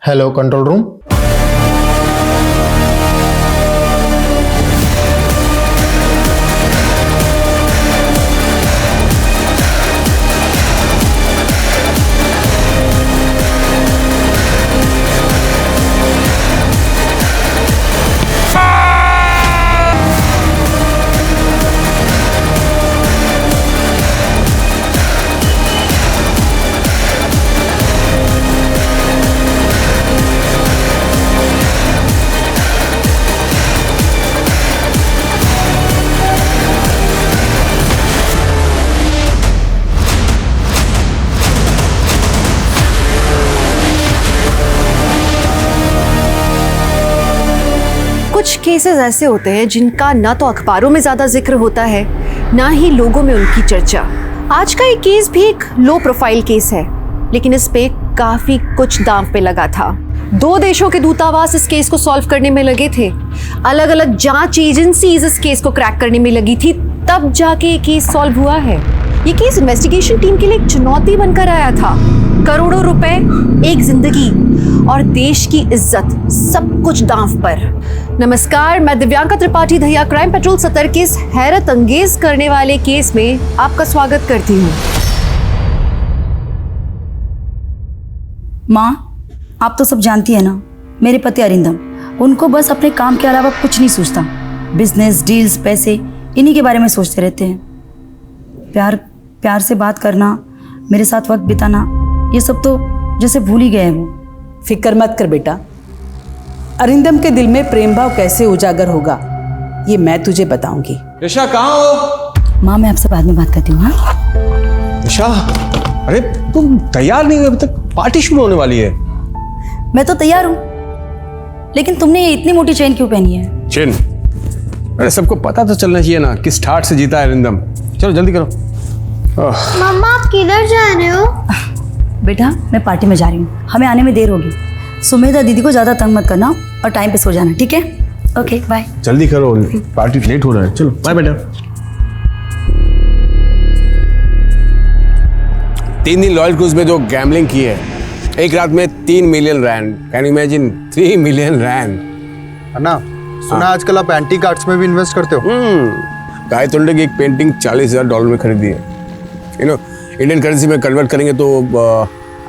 Hello control room. कुछ cases ऐसे होते हैं जिनका ना तो अखबारों में ज्यादा जिक्र होता है, ना ही लोगों में उनकी चर्चा। आज का ये केस भी एक लो प्रोफाइल केस है, लेकिन इस पे काफी कुछ दांव पे लगा था। 2 देशों के दूतावास इस केस को सॉल्व करने में लगे थे, अलग अलग जांच एजेंसीज इस केस को क्रैक करने में लगी थी, तब जाके ये केस सॉल्व हुआ है। ये केस इन्वेस्टिगेशन टीम के लिए एक चुनौती बनकर आया था। करोड़ों रुपए, एक जिंदगी और देश की इज्जत, सब कुछ दांव पर। नमस्कार, मैं दिव्यांका त्रिपाठी दहिया क्राइम पेट्रोल सतर के इस हैरत अंगेज करने वाले केस में आपका स्वागत करती हूँ। माँ, आप तो सब जानती है ना, मेरे पति अरिंदम, उनको बस अपने काम के अलावा कुछ नहीं सूझता। बिजनेस, डील्स, पैसे, इन्हीं के बारे में सोचते रहते हैं। प्यार से बात करना, मेरे साथ वक्त बिताना, ये सब तो जैसे भूल ही गए हैं वो। फिक्र मत कर बेटा, अरिंदम के दिल में प्रेम भाव कैसे उजागर होगा ये मैं तुझे बताऊंगी। यशा कहाँ हो? माँ, मैं आपसे बाद में बात करती हूँ। हाँ यशा, अरे तुम तैयार नहीं हुई अभी तक, पार्टी शुरू होने वाली है। मैं तो तैयार हूँ, लेकिन तुमने ये इतनी मोटी चेन क्यों पहनी है? चेन? अरे सबको पता तो चलना चाहिए ना किस ठाट से जीता है अरिंदम। चलो जल्दी करो। मम्मा, आप किधर जा रहे हो? बेटा, मैं पार्टी में जा रही हूँ, हमें आने में देर होगी। सुमेधा दीदी को ज़्यादा तंग मत करना और टाइम पे सो जाना, ठीक है? Okay, bye. जल्दी करो, पार्टी लेट हो रहा है। चलो बाय बेटा। 3 दिन लॉयल क्रूज में जो गैम्बलिंग की है, एक रात में 3 million rand. Can you imagine? 3 million rand. Anna, सुना आजकल आप एंटी कार्ड्स में भी इन्वेस्ट करते हो? गाय तुंडे की एक पेंटिंग $40,000 में खरीदी है। यू नो, इंडियन करेंसी में कन्वर्ट करेंगे तो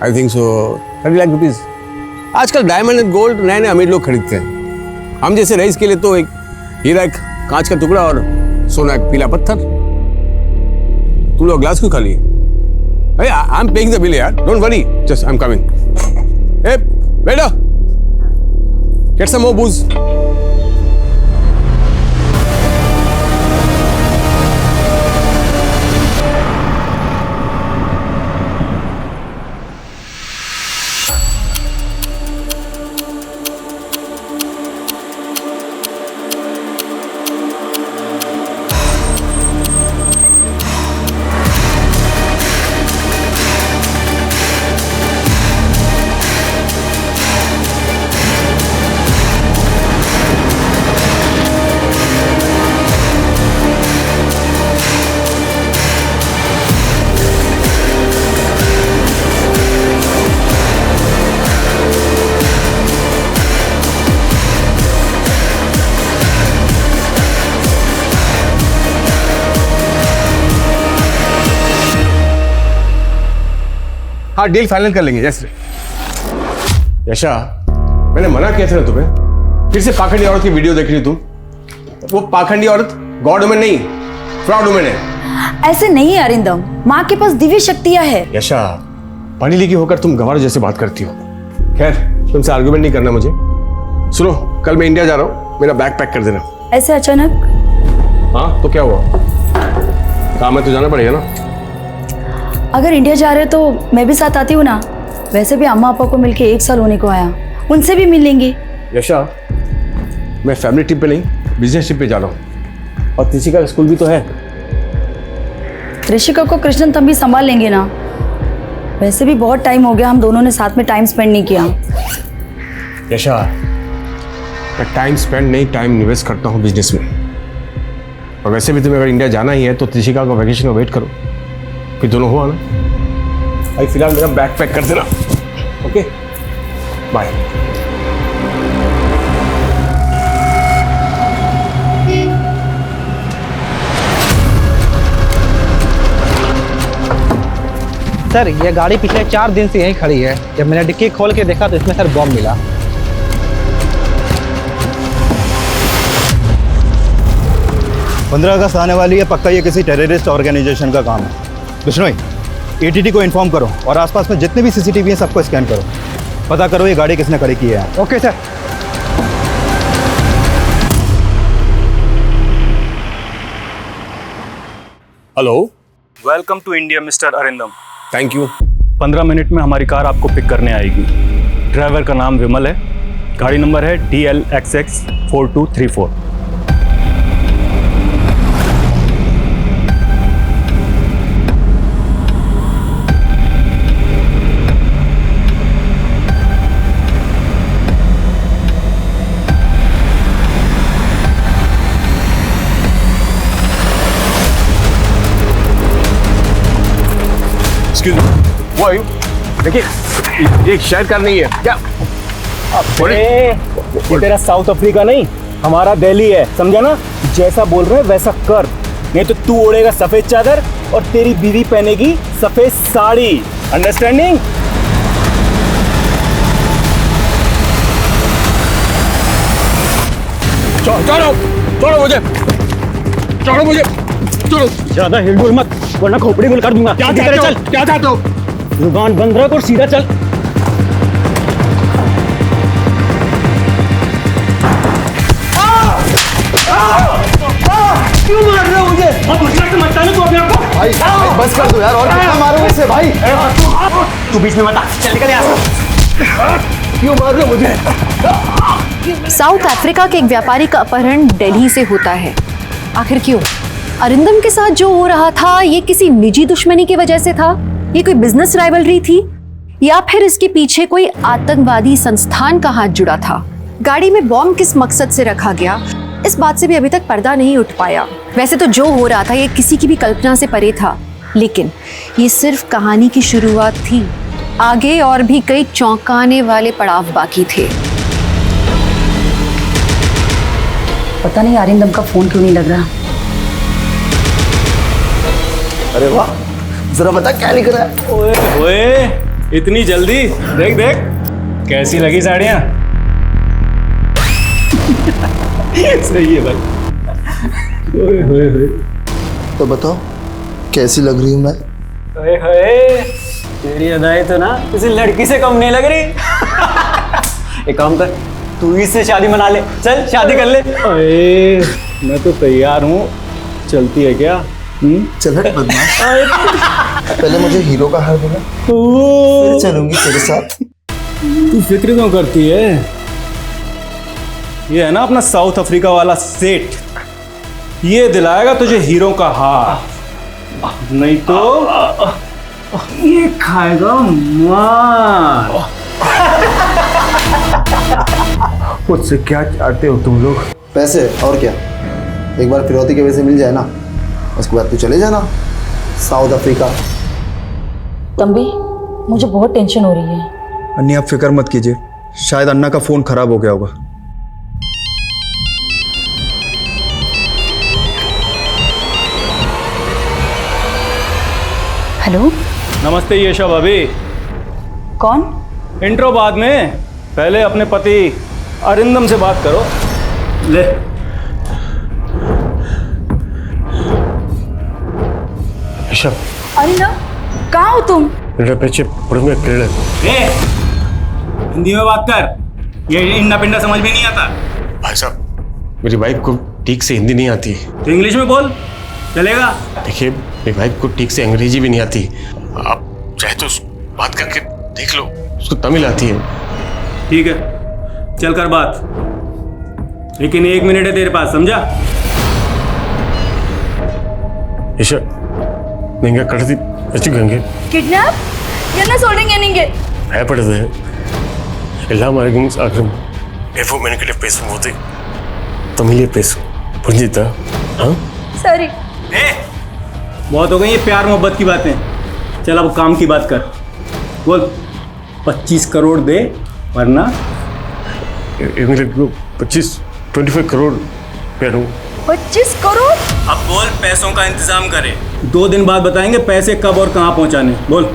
I think so 30 lakh rupees. आजकल डायमंड एंड गोल्ड नए नए अमीर लोग खरीदते हैं। हम जैसे रईस के लिए तो एक हीरा, एक कांच का टुकड़ा और सोना एक पीला पत्थर। तुम लोग ग्लास क्यों खाली? अरे I am paying the bill यार, don't worry, just I am coming. ए बेटा, गेट सम मोर बूज। हाँ, डील फाइनल कर लेंगे। जैसे यशा, मैंने मना किया था ना तुम्हें, फिर से पाखंडी औरत की वीडियो देख रही तुम। वो पाखंडी औरत गॉड वुमन नहीं, फ्रॉड वुमन है। ऐसे नहीं है अरिंदम, माँ के पास दिव्य शक्तियाँ है। यशा, पढ़ी लिखी होकर तुम गंवार जैसे बात करती हो। खैर, तुमसे आर्गुमेंट नहीं करना मुझे। सुनो, कल मैं इंडिया जा रहा हूँ, मेरा बैग पैक कर देना। ऐसे अचानक? हाँ तो क्या हुआ, काम है तो जाना पड़ेगा ना। अगर इंडिया जा रहे तो मैं भी साथ आती हूँ ना। वैसे भी अम्मा पापा को मिलके 1 साल होने को आया, उनसे भी मिल लेंगे। यशा, मैं फैमिली ट्रिप पे नहीं, बिजनेस ट्रिप पे जा रहा हूँ, और त्रिशिका का स्कूल भी तो है। त्रिशिका को कृष्णन तब भी संभाल लेंगे ना। वैसे भी बहुत टाइम हो गया हम दोनों ने साथ में टाइम स्पेंड नहीं किया। यशा, मैं टाइम स्पेंड नहीं, टाइम इन्वेस्ट करता हूँ बिजनेस में। और वैसे भी तुम्हें अगर इंडिया जाना ही है तो त्रिशिका को वैकेशन का वेट करो, फिर दोनों हो आना। भाई फिलहाल मेरा बैग पैक कर देना, ओके? बाय। सर ये गाड़ी पिछले 4 दिन से यहीं खड़ी है। जब मैंने डिक्की खोल के देखा तो इसमें सर बॉम्ब मिला। पंद्रह अगस्त आने वाली है, पक्का ये किसी टेररिस्ट ऑर्गेनाइजेशन का काम है। बिश्नोई, एटीटी को इन्फॉर्म करो और आसपास में जितने भी सीसीटीवी हैं सबको स्कैन करो, पता करो ये गाड़ी किसने खड़ी की है। Okay sir. Hello, welcome to India mister Arindam. Thank you. 15 minute में हमारी कार आपको पिक करने आएगी। ड्राइवर का नाम विमल है, गाड़ी नंबर है DLXX 4234। वो आयु, देखिए ये शायद कार नहीं है क्या? ये तेरा साउथ अफ्रीका नहीं, हमारा दिल्ली है, समझा ना? जैसा बोल रहे हैं वैसा कर, नहीं तो तू ओढ़ेगा सफेद चादर और तेरी बीवी पहनेगी सफेद साड़ी। अंडरस्टैंडिंग? छोड़ो छोड़ो मुझे, छोड़ो मुझे, छोड़ो। ज्यादा हिलडुल मत वरना खोपड़ी गुल कर दूंगा। क्या चाहते हो? क्या चाहते हो? जुबान बंद रख और सीधा चल। क्यों मार रहे हो मुझे? अब मुझे से मत आने को अपने आप को। भाई बस कर दो यार, और कितना मारोगे इसे भाई? तू बीच में मत आ, चल निकल यहाँ से। क्यों मार रहे हो मुझे? साउथ अफ्रीका के एक व्यापारी का अपहरण दिल्ली से होता है। आखिर क्यों? अरिंदम के साथ जो हो रहा था ये किसी निजी दुश्मनी की वजह से था? ये कोई बिजनेस राइवलरी थी या फिर इसके पीछे कोई आतंकवादी संस्थान का हाथ जुड़ा था? गाड़ी में बॉम्ब किस मकसद से रखा गया, इस बात से भी अभी तक पर्दा नहीं उठ पाया। वैसे तो जो हो रहा था ये किसी की भी कल्पना से परे था, लेकिन ये सिर्फ कहानी की शुरुआत थी। आगे और भी कई चौंकाने वाले पड़ाव बाकी थे। पता नहीं अरिंदम का फोन क्यों नहीं लग रहा। अरे वाह, जरा बता क्या लिख रहा है? ओए ओए, इतनी जल्दी? देख देख कैसी लगी साड़ियाँ। सही है भाई। ओए होए होए। तो बताओ कैसी लग रही हूँ मैं? ओए होए, तेरी अदाएं तो ना किसी लड़की से कम नहीं लग रही। एक काम कर, तू इससे शादी मना ले, चल शादी कर ले। ओए मैं तो तैयार हूँ, चलती है क्या? चल हट बदमाश। पहले मुझे हीरो का हार देना, फिर चलूंगी तेरे साथ। तू फिक्र क्यों करती है? ये है ना अपना साउथ अफ्रीका वाला सेठ, ये दिलाएगा तुझे हीरो का हार, नहीं तो ये खाएगा मार। मुझसे क्या चाहते हो तुम लोग? पैसे और क्या? एक बार फिरौती के वजह से मिल जाए ना, उसके बाद तू चले जाना साउथ अफ्रीका। तंबी, मुझे बहुत टेंशन हो रही है। अन्नी आप फिक्र मत कीजिए, शायद अन्ना का फोन खराब हो गया होगा। हेलो, नमस्ते यशा भाभी। कौन? इंट्रो बाद में, पहले अपने पति अरिंदम से बात करो। ले ऋषभ, अरिंदम, कहाँ हो तुम? मेरे पीछे में किरण। हिंदी में बात कर, ये इंडा पिंडा समझ में नहीं आता। भाई साहब, मेरी वाइफ को ठीक से हिंदी नहीं आती। तो इंग्लिश में बोल, चलेगा? देखिए, मेरी वाइफ को ठीक से अंग्रेजी भी नहीं आती। आप चाहे तो बात करके देख लो, उसको तमिल आती है। ठीक है, चल कर बात, लेकिन 1 मिनट है तेरे पास, समझा? ईशा, നിങ്ങൾ കടത്തി വെച്ചിരിക്കുകയെങ്കിൽ കിഡ്നാപ്പ്? என்ன சொல்றீங்க நீங்க? பயப்படுது எல்லாம் ஆகும். எப்போ மெனக்கிட்ட பேசும்போது தமிழே பேசும், புரிஞ்சுதா? हाँ सॉरी। बहुत हो गई ये प्यार मोहब्बत की बातें, चल अब काम की बात कर। बोल 25 करोड़ दे वरना 25 करोड़ पे दूँ। 25 करोड़? अब बोल पैसों का इंतजाम करे। 2 दिन बाद बताएंगे पैसे कब और कहाँ पहुँचाने। बोल।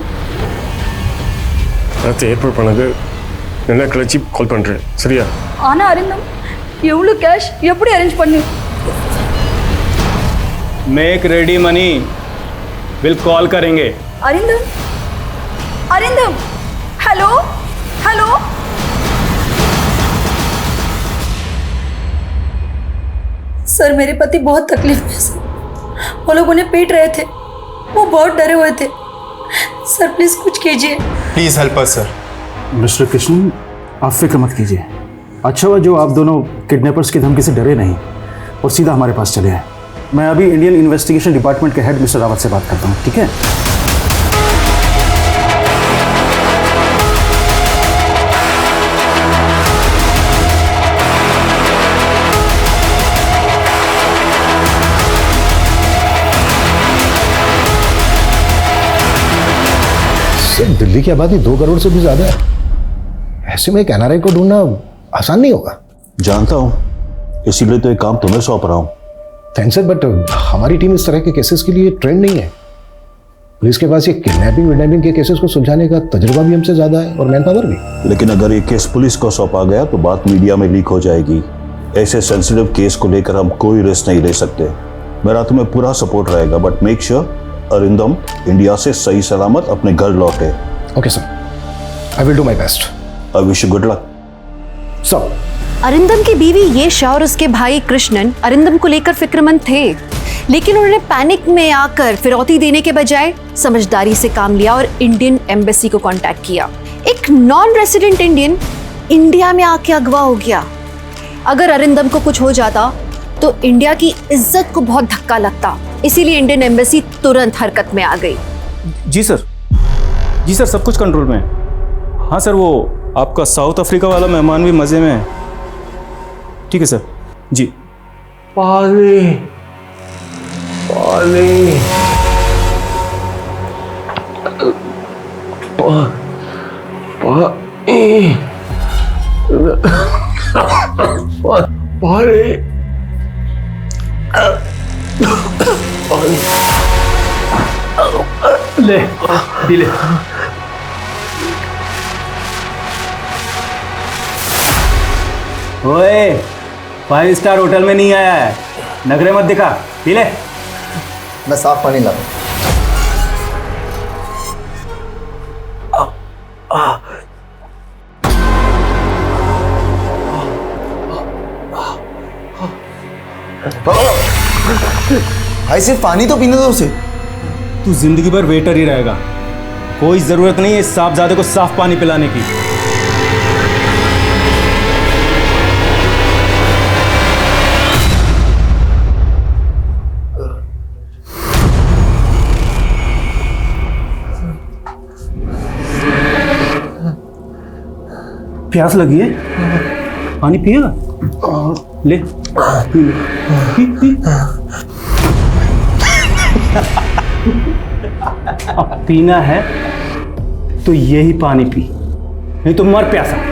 அடுத்து ஏற்பாடு பண்ணது என்ன கிளச்சி கால் பண்ணுறேன் சரியா? ஆனா அரிந்தம் எவ்வளோ கேஷ் எப்படி அரேஞ்ச் பண்ணி? Make ready money, will call करेंगे। Arindam, Arindam, hello, hello. Sir मेरे पति बहुत तकलीफ में सर, वो लोग उन्हें पीट रहे थे, वो बहुत डरे हुए थे। सर प्लीज कुछ कीजिए। Please help us sir. Mister Krishna, आप फिक्र मत कीजिए। अच्छा हुआ जो आप दोनों किडनैपर्स की धमकी से डरे नहीं और सीधा हमारे पास चले आए। मैं अभी इंडियन इन्वेस्टिगेशन डिपार्टमेंट के हेड मिस्टर रावत से बात करता हूँ, ठीक है? सर दिल्ली की आबादी 2 करोड़ से भी ज्यादा है, ऐसे में एक एनआरआई को ढूंढना आसान नहीं होगा। जानता हूं, इसीलिए तो एक काम तुम्हें सौंप रहा हूं। थैंक्स सर, बट हमारी टीम इस तरह के केसेस के लिए ट्रेंड नहीं है। पुलिस के पास ये किडनैपिंग के केसेस को सुलझाने का तजुर्बा भी हमसे ज्यादा है और मैन पावर भी। लेकिन अगर ये केस पुलिस को सौंपा गया तो बात मीडिया में लीक हो जाएगी। ऐसे सेंसिटिव केस को लेकर हम कोई रिस्क नहीं ले सकते। मेरा तुम्हें पूरा सपोर्ट रहेगा, but make sure Arindam India से सही सलामत अपने घर लौटे। Okay sir, I will do my best. I wish you good luck. Sir Arindam की बीवी येशा और उसके भाई कृष्णन अरिंदम को लेकर फिक्रमंद थे, लेकिन उन्होंने पैनिक में आकर फिरौती देने के बजाय समझदारी से काम लिया और इंडियन एम्बेसी को कांटेक्ट किया। एक नॉन रेसिडेंट इंडियन इंडिया में आके अगवा हो गया। अगर अरिंदम को कुछ हो जाता तो इंडिया की इज्जत को बहुत धक्का लगता, इसीलिए इंडियन एम्बेसी तुरंत हरकत में आ गई। जी सर, सब कुछ कंट्रोल में है। हाँ सर, वो आपका साउथ अफ्रीका वाला मेहमान भी मज़े में है। ठीक है सर जी। पानी पानी ले पी ले। ओए 5 स्टार होटल में नहीं आया है, नखरे मत दिखा, पी ले। मैं साफ पानी ला। भाई सिर्फ पानी तो पीने दो उसे। तू जिंदगी भर वेटर ही रहेगा, कोई ज़रूरत नहीं है इस साहबजादे को साफ पानी पिलाने की। प्यास लगी है, पानी पिएगा? ले पी ले, पी। अब पीना है तो यही पानी पी, नहीं तो मर प्यासा।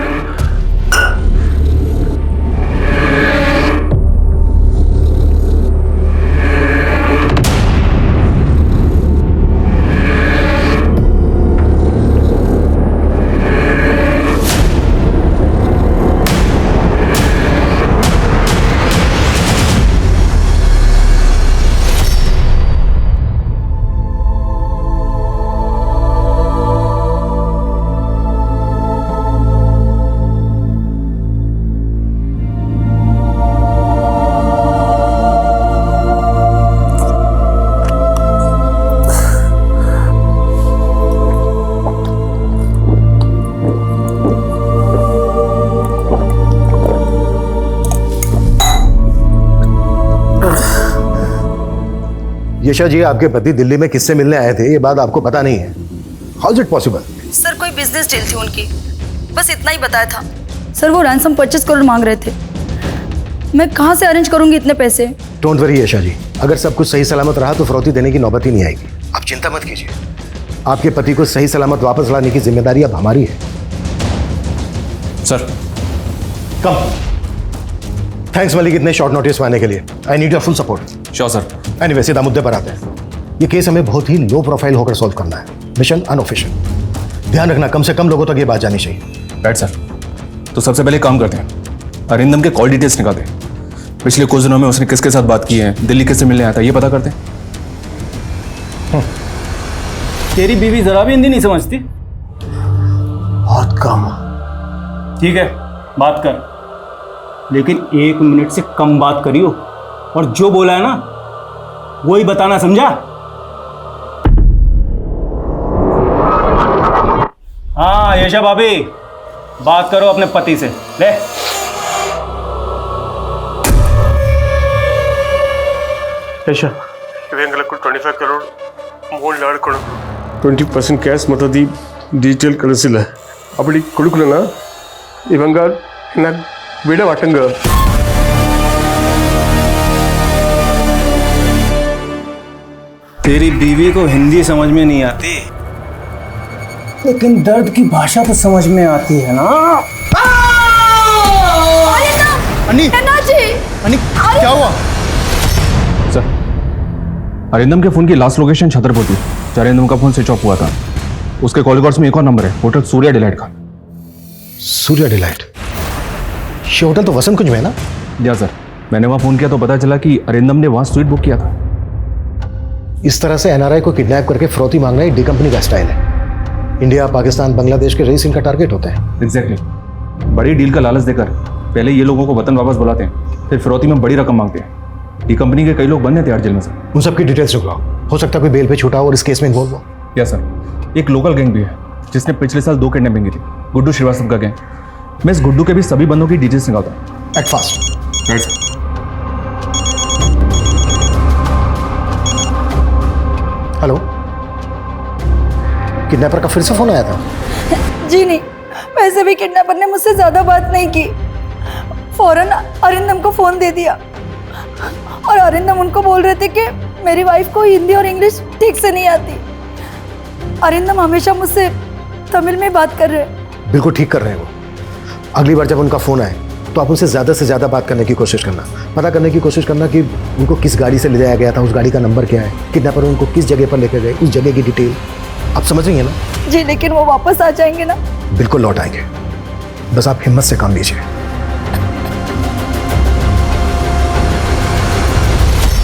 यशा जी, आपके पति दिल्ली में किससे मिलने आए थे ये बात आपको पता नहीं है। How is it possible? Sir कोई बिजनेस डील थी उनकी, बस इतना ही बताया था। सर वो रैंसम 25 करोड़ मांग रहे थे, मैं कहाँ से अरेंज करूंगी इतने पैसे? डोंट वरी यशा जी, अगर सब कुछ सही सलामत रहा तो फिरौती देने की नौबत ही नहीं आएगी। आप चिंता मत कीजिए, आपके पति को सही सलामत वापस लाने की जिम्मेदारी अब हमारी है। सर। कम। थैंक्स मलिक इतने शॉर्ट नोटिस में आने के लिए। I need your full support. Sure sir. Anyway सीधा मुद्दे पर आते हैं। ये केस हमें बहुत ही लो प्रोफाइल होकर सॉल्व करना है। Mission unofficial. ध्यान रखना कम से कम लोगों तक ये बात जानी चाहिए। Right sir. तो सबसे पहले काम करते हैं, अरिंदम के कॉल डिटेल्स निकालते हैं। पिछले कुछ दिनों में उसने किसके साथ बात की है, दिल्ली किससे मिलने आया था, ये पता करते हैं। तेरी बीवी जरा भी हिंदी नहीं समझती? बहुत कम। ठीक है, बात कर, लेकिन 1 मिनट से कम बात करियो, और जो बोला है ना वही बताना, समझा? हाँ यशा भाभी, बात करो अपने पति से। ले ಯಶ ಇವೆಂಗಲ 25 ಕರೋಡ್ ಮೂಲ ಲಾಡ್ಕೊಡು 20% ಕ್ಯಾಶ್ ಮತ್ತದಿ ಡಿಜಿಟಲ್ ಕಳಿಸಿಲ್ಲ ಅಪ್ಪಡಿ ಕೊಡುಕಲನ ಇವಂಗ ನಾ ಬಿಡ ವಾಟಂಗ तेरी बीवी को हिंदी समझ में नहीं आती, लेकिन दर्द की भाषा तो समझ में आती है ना। अन्नी, अन्नी, क्या हुआ? सर, अरिंदम के फोन की लास्ट लोकेशन छतरपुर थी। अरिंदम का फोन स्विच ऑफ हुआ था। उसके कॉल रिकॉर्ड्स में एक और नंबर है, होटल सूर्या डिलाइट का। सूर्या डिलाइट? ये होटल तो वसंत कुंज में है ना? या सर, मैंने वहाँ फोन किया तो पता चला कि अरिंदम ने वहाँ स्वीट बुक किया था। इस तरह से एनआरआई को किडनैप करके फिरौती मांगना ही डी कंपनी का स्टाइल है। इंडिया, पाकिस्तान, बांग्लादेश के रईस इनका टारगेट होते हैं। एग्जैक्टली। बड़ी डील का लालच देकर पहले ये लोगों को वतन वापस बुलाते हैं, फिर फिरौती में बड़ी रकम मांगते हैं। डी कंपनी के कई लोग बंद हैं तिहाड़ जेल में सर। उन सबकी डिटेल्स निकलाओ, हो सकता है कोई बेल पे छूटा हो और इस केस में इन्वॉल्व हो। या सर, एक लोकल गैंग भी है जिसने पिछले साल 2 किडनैपिंग की थी, गुड्डू श्रीवास्तव का गैंग। मैं इस गुड्डू के भी सभी बंदों की डिटेल्स निकालता हूँ। Act fast. Right sir. Hello, kidnapper का फिर से फोन आया था? जी नहीं, वैसे भी किडनैपर ने मुझसे ज़्यादा बात नहीं की। फौरन अरिंदम को फ़ोन दे दिया और अरिंदम उनको बोल रहे थे कि मेरी वाइफ को हिंदी और इंग्लिश ठीक से नहीं आती। अरिंदम हमेशा मुझसे तमिल में बात कर रहे हैं। बिल्कुल ठीक कर रहे हैं वो। अगली बार जब उनका फ़ोन आए तो आप उनसे ज़्यादा से ज़्यादा बात करने की कोशिश करना, पता करने की कोशिश करना कि उनको किस गाड़ी से ले जाया गया था, उस गाड़ी का नंबर क्या है, किडनैपर उनको किस जगह पर लेकर गए, उस जगह की डिटेल। आप समझ रही हैं ना? जी, लेकिन वो वापस आ जाएंगे ना? बिल्कुल लौट आएंगे, बस आप हिम्मत से काम लीजिए।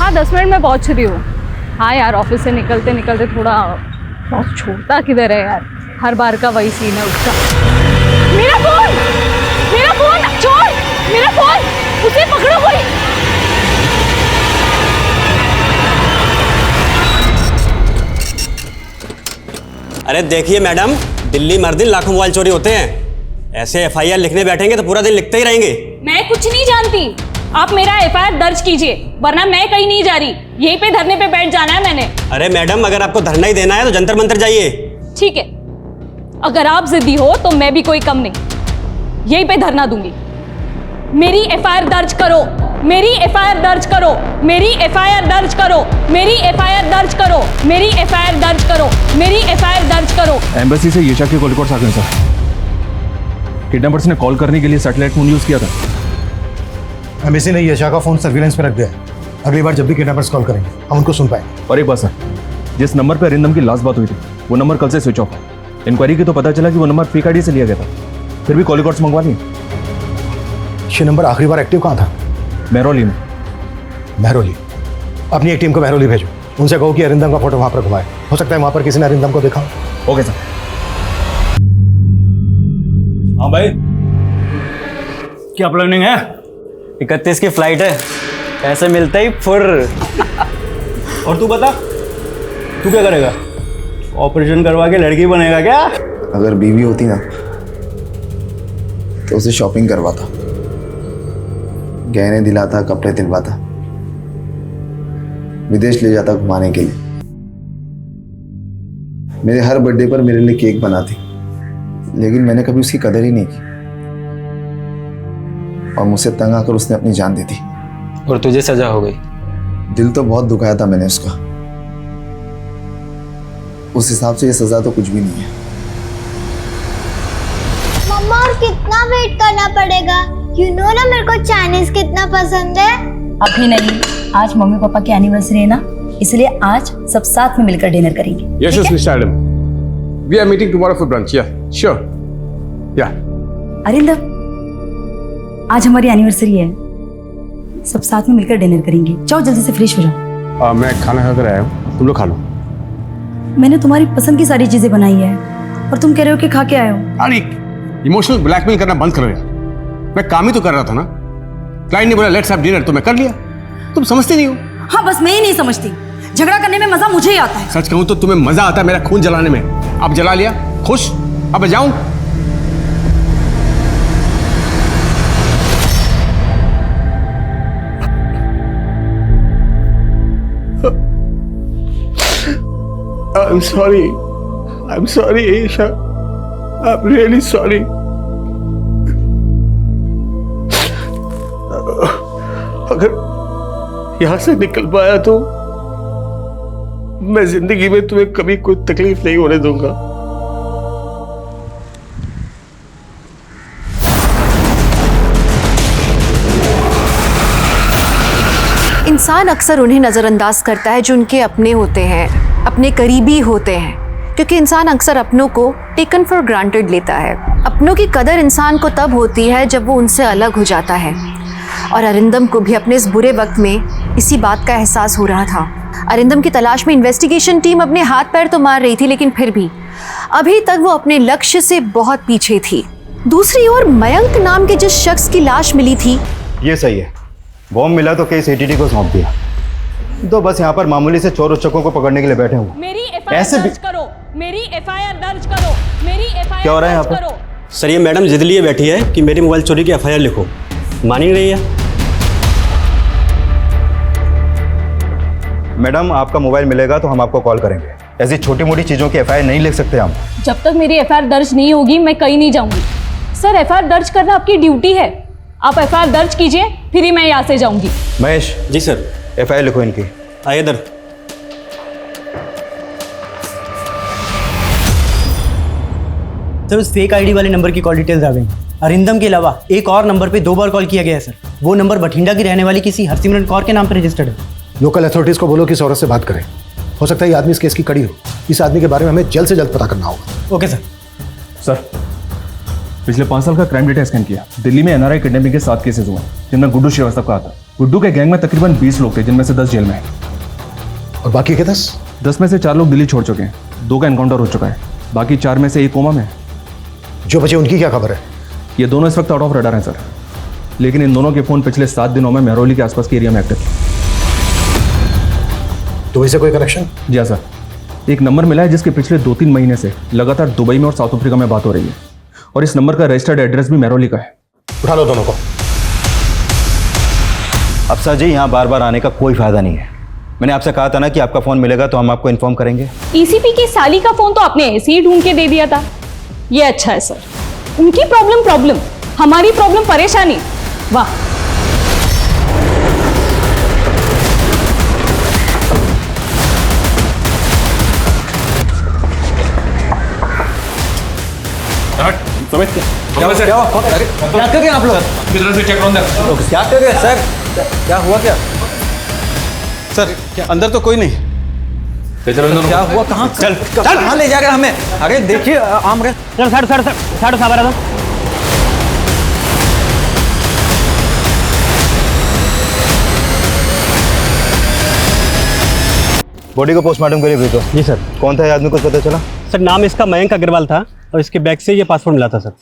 हाँ 10 मिनट में पहुंच रही हूँ। हाँ यार, ऑफिस से निकलते निकलते थोड़ा बहुत छोड़ता किधर है यार, हर बार का वही सीन है उसका। मेरा फोन छोड़, मेरा फोन, उसे पकड़ो कोई। अरे देखिए मैडम, दिल्ली मर दिन लाखों मोबाइल चोरी होते हैं। ऐसे एफआईआर लिखने बैठेंगे तो पूरा दिन लिखते ही रहेंगे। मैं कुछ नहीं जानती, आप मेरा एफआईआर दर्ज कीजिए, वरना मैं कहीं नहीं जा रही। यहीं पे धरने पे बैठ जाना है मैंने। अरे मैडम, अगर आपको धरना ही देना है तो जंतर मंतर जाइए। ठीक है, अगर आप जिद्दी हो तो मैं भी कोई कम नहीं, यहीं पे धरना दूंगी। मेरी एफआईआर दर्ज करो, मेरी एफआईआर दर्ज करो, मेरी एफआईआर दर्ज करो, मेरी एफआईआर दर्ज करो, मेरी एफआईआर दर्ज करो, मेरी एफआईआर दर्ज करो। एम्बेसी से यशा के कॉल रिकॉर्ड्स आ गए सर। किडनैपर्स ने कॉल करने के लिए सैटेलाइट फोन यूज किया था। एम्बेसी ने यशा का फोन सर्विलेंस पे रख दिया है। अगली बार जब भी किडनैपर्स कॉल करेंगे हम उनको सुन पाएंगे। और एक बात सर, जिस नंबर पर अरिंदम की लास्ट बात हुई थी वो नंबर कल से स्विच ऑफ है। इंक्वायरी की तो पता चला कि वो नंबर फेक आईडी से लिया गया था, फिर भी कॉल रिकॉर्ड्स मंगवा लिए। ये नंबर आखिरी बार एक्टिव कहाँ था? महरौली में। महरौली? अपनी एक टीम को महरौली भेजो, उनसे कहो कि अरिंदम का फोटो वहां पर घुमाए। हो सकता है वहां पर किसी ने अरिंदम को देखा हो। Okay sir. हाँ भाई, क्या प्लानिंग है? 31 की फ्लाइट है, ऐसे मिलते ही फुर। और तू बता, तू क्या करेगा? ऑपरेशन करवा के लड़की बनेगा क्या? अगर बीवी होती ना तो उसे शॉपिंग करवाता, गहने दिलाता, कपड़े दिलवाता, विदेश ले जाता घुमाने के लिए। मेरे हर बर्थडे पर मेरे लिए केक बनाती, लेकिन मैंने कभी उसकी कदर ही नहीं की और मुझसे तंग आकर उसने अपनी जान दे दी। और तुझे सजा हो गई? दिल तो बहुत दुखाया था मैंने उसका। उस हिसाब से ये सजा तो कुछ भी नहीं है। मम्मा और कितना वेट करना पड़ेगा? यू नो ना मेरे को चाइनीज कितना पसंद है। अभी नहीं, आज मम्मी पापा की एनिवर्सरी है ना, इसलिए आज सब साथ में मिलकर डिनर करेंगे। Yes, Mr. Adam. We are meeting tomorrow for brunch. Yeah, sure. Yeah. Arindam, आज हमारी एनिवर्सरी है, सब साथ में मिलकर डिनर करेंगे। जाओ जल्दी से फ्रेश हो जाओ। मैं खाना खा कर आया हूँ, तुम लोग खा लो। मैंने तुम्हारी पसंद की सारी चीजें बनाई है और तुम कह रहे हो कि खा के आए हो। अरे इमोशनल ब्लैकमेल करना बंद करो यार। मैं काम ही तो कर रहा था ना। क्लाइंट ने बोला लेट्स हैव डिनर, तो मैं कर लिया। तुम समझते नहीं हो। हाँ, बस मैं ही नहीं समझती। झगड़ा करने में मजा मुझे ही आता है। सच कहूं तो तुम्हें मजा आता है मेरा खून जलाने में। अब जला लिया, खुश? अब मैं जाऊं? I'm sorry. I'm sorry, Aisha. I'm really sorry. अगर यहां से निकल पाया तो मैं जिंदगी में तुम्हें कभी कोई तकलीफ नहीं होने दूंगा। इंसान अक्सर उन्हें नज़रअंदाज करता है जो उनके अपने होते हैं, अपने करीबी होते हैं, क्योंकि इंसान अक्सर अपनों को टेकन फॉर ग्रांटेड लेता है। अपनों की कदर इंसान को तब होती है जब वो उनसे अलग हो जाता है, और अरिंदम को भी अपने इस बुरे वक्त में इसी बात का एहसास हो रहा था। अरिंदम की तलाश में इन्वेस्टिगेशन टीम अपने हाथ पैर तो मार रही थी, लेकिन फिर भी अभी तक वो अपने लक्ष्य से बहुत पीछे थी। दूसरी ओर मयंक नाम के जिस शख्स की लाश मिली थी, ये सही है। बॉम्ब मिला तो केस एटीटी को सौंप दिया। तो बस यहाँ पर मामूली से चोर उच्चकों को पकड़ने के लिए बैठे हुए। मेरी एफआईआर दर्ज करो, मेरी एफआईआर दर्ज करो, मेरी एफआईआर क्या हो रहा है यहाँ पर? सर ये मैडम जिद लिए बैठी है कि मेरी मोबाइल चोरी की एफआईआर लिखो, मान ही नहीं है। मैडम आपका मोबाइल मिलेगा तो हम आपको कॉल करेंगे। ऐसी छोटी मोटी चीज़ों की एफआईआर नहीं लिख सकते हम। जब तक मेरी एफआईआर दर्ज नहीं होगी मैं कहीं नहीं जाऊंगी। सर एफआईआर दर्ज करना आपकी ड्यूटी है, आप एफआईआर दर्ज कीजिए, फिर ही मैं यहाँ से जाऊंगी। महेश। जी सर। एफआईआर लिखो इनकी। आइए इधर। सर उस फेक आईडी वाले नंबर की कॉल डिटेल्स आ गई। अरिंदम के अलावा एक और नंबर पे 2 बार कॉल किया गया है सर। वो नंबर बठिंडा की रहने वाली किसी हरसिमरन कौर के नाम पर रजिस्टर्ड है। लोकल अथॉरिटीज़ को बोलो कि इस औरत से बात करें। हो सकता है ये आदमी इस केस की कड़ी हो। इस आदमी के बारे में हमें जल्द से जल्द पता करना होगा। Okay sir. सर पिछले 5 साल का क्राइम डेटा स्कैन किया। दिल्ली में एनआरआई किडनैपिंग के 7 केसेस हुए, जिनमें गुड्डू श्रीवास्तव का आता। गुड्डू के गैंग में तकरीबन 20 लोग थे, जिनमें से 10 जेल में हैं। और बाकी के 10 में से 4 लोग दिल्ली छोड़ चुके हैं। 2 का एनकाउंटर हो चुका है। बाकी 4 में से 1 कोमा में है। जो बचे उनकी क्या खबर है? ये दोनों इस वक्त आउट ऑफ रडार हैं सर, लेकिन इन दोनों के फोन पिछले 7 दिनों में मेहरौली के आसपास के एरिया में एक्टिव। तो इसे कोई कनेक्शन? जी हाँ सर, एक नंबर मिला है जिसके पिछले 2-3 महीने से लगातार दुबई में और साउथ अफ्रीका में बात हो रही है, और इस नंबर का रजिस्टर्ड एड्रेस भी मेहरौली का है। उठा लो दोनों को। अफसर जी यहाँ बार बार आने का कोई फायदा नहीं है। मैंने आपसे कहा था ना कि आपका फोन मिलेगा तो हम आपको इन्फॉर्म करेंगे। ईसीपी की साली का फोन तो आपने ऐसे ही ढूंढ के दे दिया था। ये अच्छा है सर, उनकी प्रॉब्लम, हमारी प्रॉब्लम परेशानी। वाह। क्या कर रहे हैं आप लोग? किधर से चेक ऑन क्या कर रहे हैं सर? क्या हुआ क्या? सर अंदर तो कोई नहीं। क्या हुआ? कहाँ चल कहाँ ले जा रहे हैं हमें? अरे देखिए आम रहे। चल साढ़े साढ़े बॉडी को पोस्टमार्टम के लिए भेजो। जी सर। कौन था ये आदमी, कुछ पता चला? सर नाम इसका मयंक अग्रवाल था, और इसके बैग से ये पासपोर्ट मिला था सर।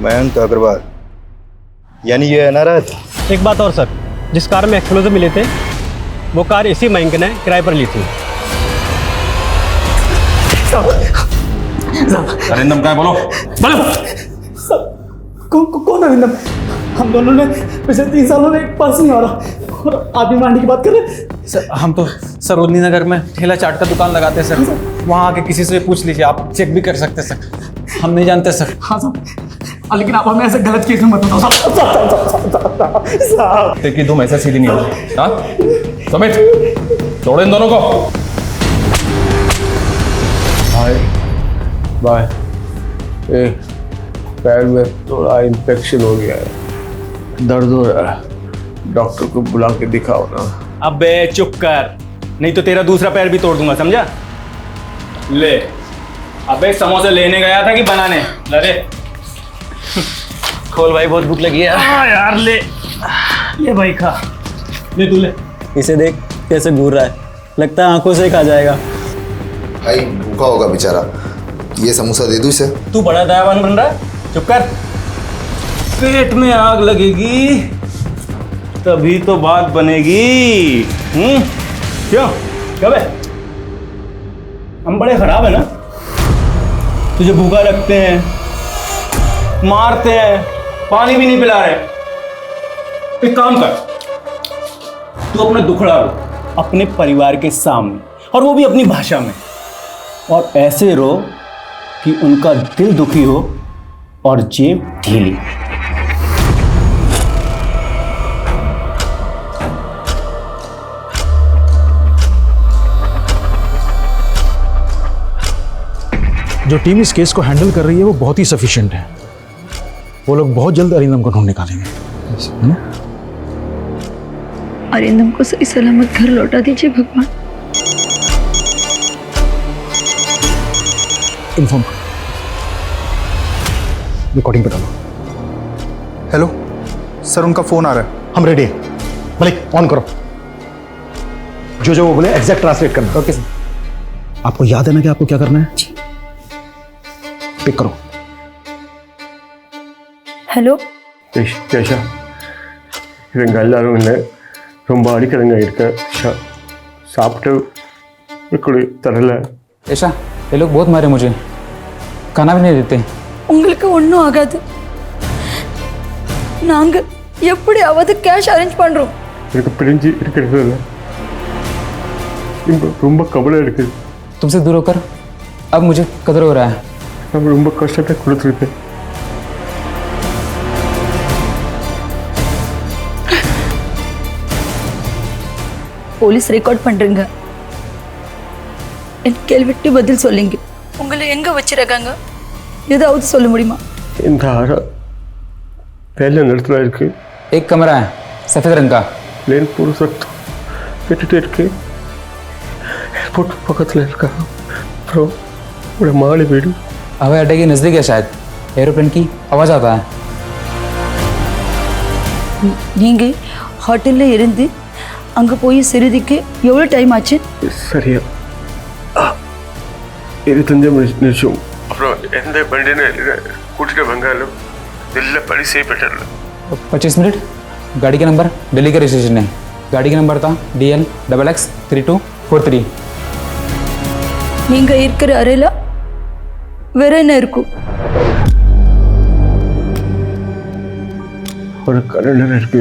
मयंक अग्रवाल, यानी ये एनआरआई था। एक बात और सर, जिस कार में एक्सप्लोजिव मिले थे वो कार इसी मयंक ने किराए पर ली थी। अरिंदम क्या है, बोलो। कौन अरिंदम? हम दोनों ने पिछले 3 सालों में एक पर्स नहीं हो रहा और आदमी मांडी की बात कर रहे। सर हम तो सरोजनी नगर में ठेला चाट का दुकान लगाते हैं सर। वहाँ आके किसी से पूछ लीजिए, आप चेक भी कर सकते हैं सर। हम नहीं जानते सर। हाँ साहब, लेकिन आप हमें ऐसे गलत केस में मत बताओ साहब। देखिए तुम ऐसा सीधी नहीं हो। हाँ समित, छोड़ो इन दोनों को। बाय। पैर में थोड़ा इन्फेक्शन हो गया है, दर्द हो रहा है, डॉक्टर को बुला के दिखाओ ना। अबे चुप कर, नहीं तो तेरा दूसरा पैर भी तोड़ दूंगा, समझा? ले, अबे समोसे लेने गया था कि बनाने? ले खोल भाई, बहुत भूख लगी है। हाँ यार, ले भाई खा, ले तू ले। इसे देख कैसे घूर रहा है, लगता है आंखों से खा जाएगा। भाई भूखा होगा बेचारा, ये समोसा दे दूं इसे? तू बड़ा दयावान बन रहा है, चुप कर। पेट में आग लगेगी तभी तो बात बनेगी। क्यों कब है? हम बड़े खराब है ना, तुझे भूखा रखते हैं, मारते हैं, पानी भी नहीं पिला रहे। एक काम कर, तू अपना दुखड़ा रो अपने परिवार के सामने, और वो भी अपनी भाषा में, और ऐसे रो कि उनका दिल दुखी हो और जेब ढीली। जो टीम इस केस को हैंडल कर रही है वो बहुत ही सफिशिएंट है। वो लोग बहुत जल्द अरिंदम को ढूंढ निकालेंगे, है ना? अरिंदम को सही सलामत घर लौटा दीजिए भगवान। इन्फॉर्म करो, रिकॉर्डिंग पे डालो। हेलो सर, उनका फोन आ रहा है। हम रेडी हैं। मलिक ऑन करो, जो वो बोले एग्जैक्ट ट्रांसलेट करना। Okay sir. आपको याद है ना कि आपको क्या करना है? पिक करो। हेलो கேஷா இவங்க எல்லாரும் என்ன ரொம்ப அடிக்கிறங்க இருக்க சாப்பிட்டு இப்படி தரல। ऐशा ये लोग बहुत मारे मुझे, खाना भी नहीं देते। உங்களுக்கு ஒன்றும் ஆகாது, நாங்க எப்படியாவது கேஷ் அரேஞ்ச் பண்றோம்। எனக்கு பிரிஞ்சு இருக்கிறதுல ரொம்ப கவலை இருக்கு। तुमसे दूर होकर अब मुझे कदर हो रहा है। हम ரொம்ப கஷ்டத்தை கொடுத்துருக்கேன்। போலீஸ் ரெக்கார்ட் பண்றீங்க, என் கேள்விக்கு பதில் சொல்லுங்க। உங்களை எங்க வச்சிருக்காங்க, ஏதாவது சொல்ல முடியுமா? இந்த ஆரா पहले नड़ता इருக்கு। एक कमरा है सफेद रंग का, प्लेन पूरा सख्त केटे इருக்கு। एयरपोर्ट पकड़ले इरुका ब्रो, बड़ा माली वीடு। हवाई अड्डे के नजदीक है, शायद एरोप्लेन की आवाज आता है। நீங்க ஹோட்டல்ல இருந்து அங்க போய் சிறுதிக்கு எவ்வளவு டைம் ஆச்சு? சரியா 25 நிமிஷம்। அப்புறம் எந்த பண்டினை கூட்டிட்டு வந்தாலும் दिल्ली बड़ी से बेटर। 25 मिनट। गाड़ी का नंबर दिल्ली का रजिस्ट्रेशन है। गाड़ी का नंबर था DL XX3243। நீங்க இருக்கிற அறையில வேற என்ன இருக்கும்? ஒரு கலண்டர் இருக்கு,